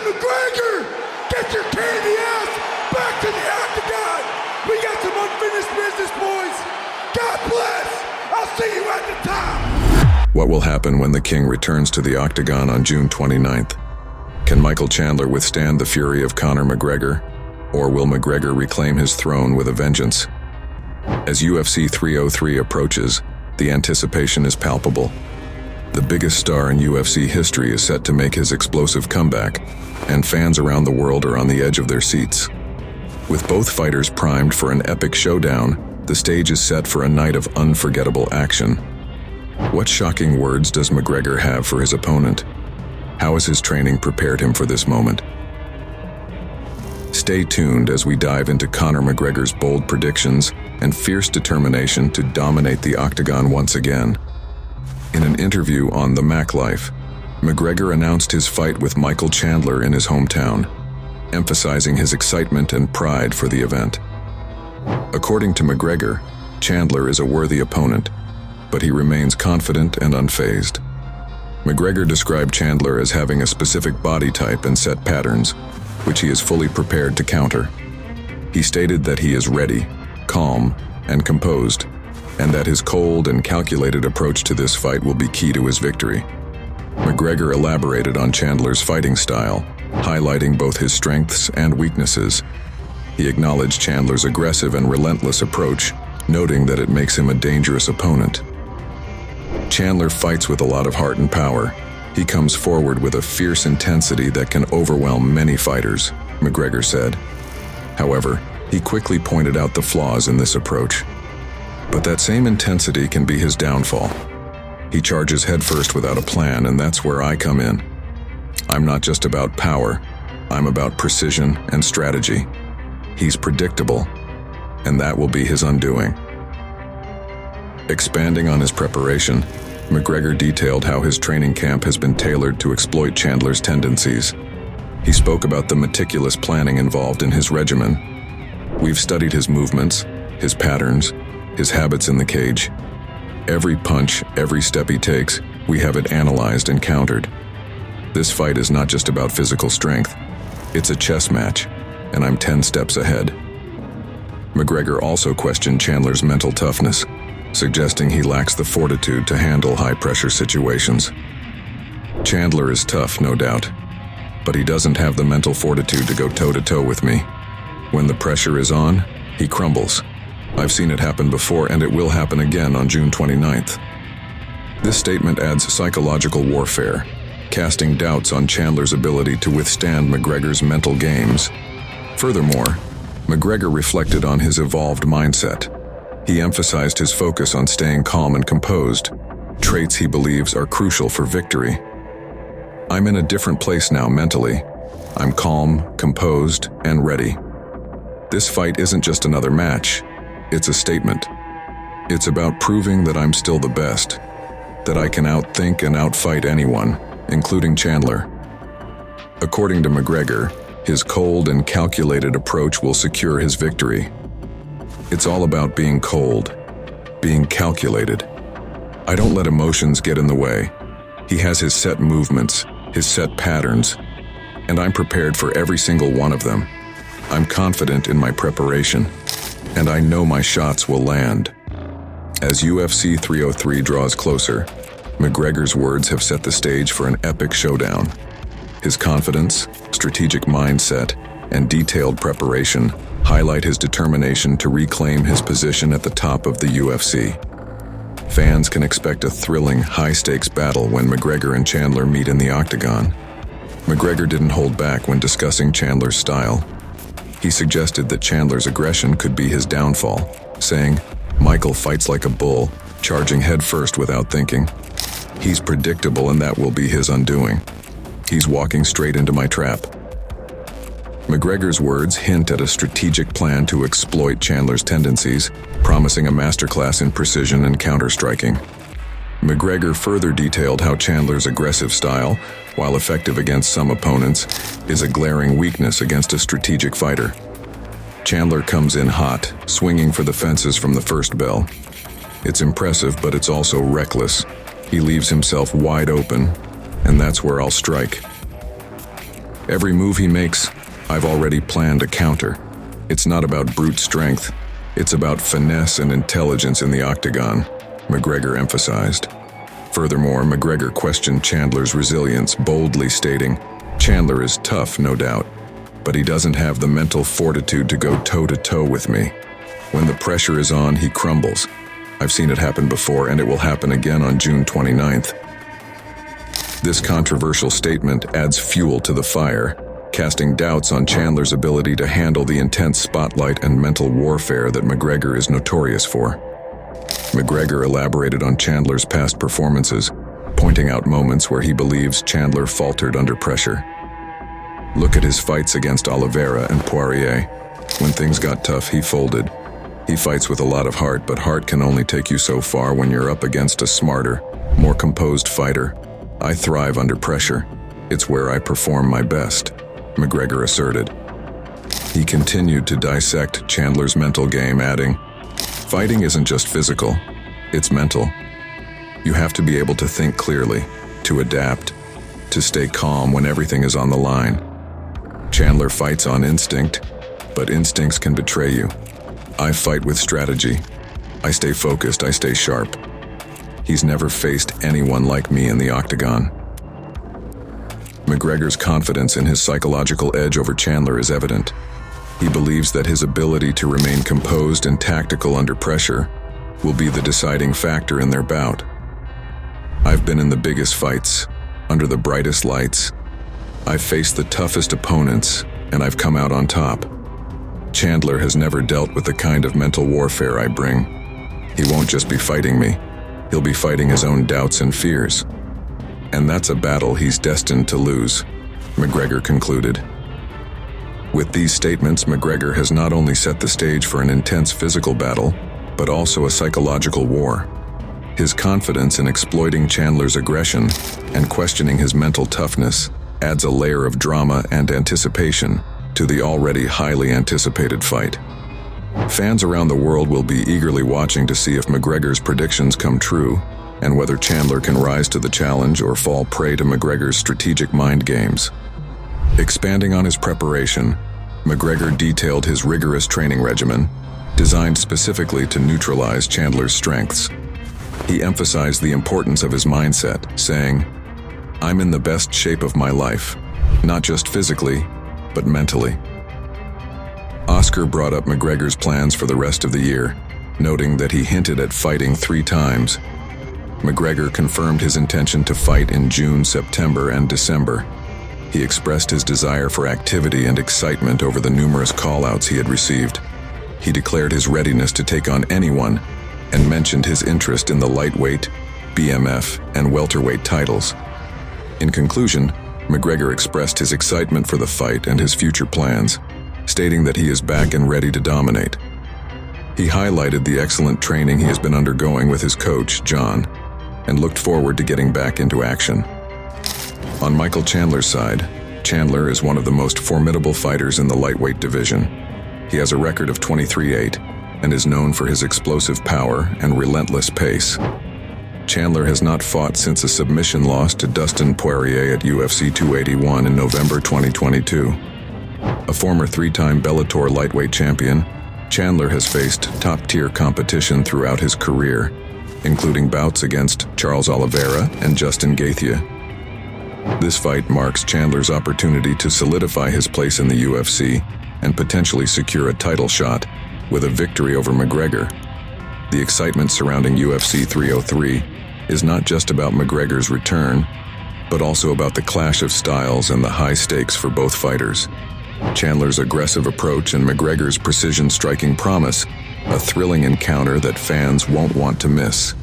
McGregor! Get your candy ass back to the octagon! We got some unfinished business, boys! God bless! I'll see you at the top! What will happen when the King returns to the octagon on June 29th? Can Michael Chandler withstand the fury of Conor McGregor? Or will McGregor reclaim his throne with a vengeance? As UFC 303 approaches, the anticipation is palpable. The biggest star in UFC history is set to make his explosive comeback, and fans around the world are on the edge of their seats. With both fighters primed for an epic showdown, the stage is set for a night of unforgettable action. What shocking words does McGregor have for his opponent? How has his training prepared him for this moment? Stay tuned as we dive into Conor McGregor's bold predictions and fierce determination to dominate the octagon once again. In an interview on The Mac Life, McGregor announced his fight with Michael Chandler in his hometown, emphasizing his excitement and pride for the event. According to McGregor, Chandler is a worthy opponent, but he remains confident and unfazed. McGregor described Chandler as having a specific body type and set patterns, which he is fully prepared to counter. He stated that he is ready, calm, and composed, and that his cold and calculated approach to this fight will be key to his victory. McGregor elaborated on Chandler's fighting style, highlighting both his strengths and weaknesses. He acknowledged Chandler's aggressive and relentless approach, noting that it makes him a dangerous opponent. Chandler fights with a lot of heart and power. He comes forward with a fierce intensity that can overwhelm many fighters, McGregor said. However, he quickly pointed out the flaws in this approach. But that same intensity can be his downfall. He charges headfirst without a plan, and that's where I come in. I'm not just about power, I'm about precision and strategy. He's predictable, and that will be his undoing. Expanding on his preparation, McGregor detailed how his training camp has been tailored to exploit Chandler's tendencies. He spoke about the meticulous planning involved in his regimen. We've studied his movements, his patterns, his habits in the cage. Every punch, every step he takes, we have it analyzed and countered. This fight is not just about physical strength. It's a chess match, and I'm 10 steps ahead. McGregor also questioned Chandler's mental toughness, suggesting he lacks the fortitude to handle high-pressure situations. Chandler is tough, no doubt, but he doesn't have the mental fortitude to go toe-to-toe with me. When the pressure is on, he crumbles. I've seen it happen before, and it will happen again on June 29th. This statement adds psychological warfare, casting doubts on Chandler's ability to withstand McGregor's mental games. Furthermore, McGregor reflected on his evolved mindset. He emphasized his focus on staying calm and composed, traits he believes are crucial for victory. I'm in a different place now mentally. I'm calm, composed, and ready. This fight isn't just another match. It's a statement. It's about proving that I'm still the best, that I can outthink and outfight anyone, including Chandler. According to McGregor, his cold and calculated approach will secure his victory. It's all about being cold, being calculated. I don't let emotions get in the way. He has his set movements, his set patterns, and I'm prepared for every single one of them. I'm confident in my preparation, and I know my shots will land. As UFC 303 draws closer, McGregor's words have set the stage for an epic showdown. His confidence, strategic mindset, and detailed preparation highlight his determination to reclaim his position at the top of the UFC. Fans can expect a thrilling, high-stakes battle when McGregor and Chandler meet in the octagon. McGregor didn't hold back when discussing Chandler's style. He suggested that Chandler's aggression could be his downfall, saying, "Michael fights like a bull, charging headfirst without thinking. He's predictable, and that will be his undoing. He's walking straight into my trap." McGregor's words hint at a strategic plan to exploit Chandler's tendencies, promising a masterclass in precision and counter-striking. McGregor further detailed how Chandler's aggressive style, while effective against some opponents, is a glaring weakness against a strategic fighter. Chandler comes in hot, swinging for the fences from the first bell. It's impressive, but it's also reckless. He leaves himself wide open, and that's where I'll strike. Every move he makes, I've already planned a counter. It's not about brute strength, it's about finesse and intelligence in the octagon, McGregor emphasized. Furthermore, McGregor questioned Chandler's resilience, boldly stating, "Chandler is tough, no doubt, but he doesn't have the mental fortitude to go toe-to-toe with me. When the pressure is on, he crumbles. I've seen it happen before, and it will happen again on June 29th. This controversial statement adds fuel to the fire, casting doubts on Chandler's ability to handle the intense spotlight and mental warfare that McGregor is notorious for. McGregor elaborated on Chandler's past performances, pointing out moments where he believes Chandler faltered under pressure. Look at his fights against Oliveira and Poirier. When things got tough, he folded. He fights with a lot of heart, but heart can only take you so far when you're up against a smarter, more composed fighter. I thrive under pressure. It's where I perform my best," McGregor asserted. He continued to dissect Chandler's mental game, adding, "Fighting isn't just physical, it's mental. You have to be able to think clearly, to adapt, to stay calm when everything is on the line. Chandler fights on instinct, but instincts can betray you. I fight with strategy. I stay focused, I stay sharp. He's never faced anyone like me in the octagon." McGregor's confidence in his psychological edge over Chandler is evident. He believes that his ability to remain composed and tactical under pressure will be the deciding factor in their bout. "I've been in the biggest fights, under the brightest lights. I've faced the toughest opponents, and I've come out on top. Chandler has never dealt with the kind of mental warfare I bring. He won't just be fighting me, he'll be fighting his own doubts and fears. And that's a battle he's destined to lose," McGregor concluded. With these statements, McGregor has not only set the stage for an intense physical battle, but also a psychological war. His confidence in exploiting Chandler's aggression and questioning his mental toughness adds a layer of drama and anticipation to the already highly anticipated fight. Fans around the world will be eagerly watching to see if McGregor's predictions come true and whether Chandler can rise to the challenge or fall prey to McGregor's strategic mind games. Expanding on his preparation, McGregor detailed his rigorous training regimen, designed specifically to neutralize Chandler's strengths. He emphasized the importance of his mindset, saying, "I'm in the best shape of my life, not just physically, but mentally." Oscar brought up McGregor's plans for the rest of the year, noting that he hinted at fighting 3 times. McGregor confirmed his intention to fight in June, September, and December. He expressed his desire for activity and excitement over the numerous call-outs he had received. He declared his readiness to take on anyone and mentioned his interest in the lightweight, BMF, and welterweight titles. In conclusion, McGregor expressed his excitement for the fight and his future plans, stating that he is back and ready to dominate. He highlighted the excellent training he has been undergoing with his coach, John, and looked forward to getting back into action. On Michael Chandler's side, Chandler is one of the most formidable fighters in the lightweight division. He has a record of 23-8 and is known for his explosive power and relentless pace. Chandler has not fought since a submission loss to Dustin Poirier at UFC 281 in November 2022. A former 3-time Bellator lightweight champion, Chandler has faced top-tier competition throughout his career, including bouts against Charles Oliveira and Justin Gaethje. This fight marks Chandler's opportunity to solidify his place in the UFC and potentially secure a title shot with a victory over McGregor. The excitement surrounding UFC 303 is not just about McGregor's return, but also about the clash of styles and the high stakes for both fighters. Chandler's aggressive approach and McGregor's precision striking promise a thrilling encounter that fans won't want to miss.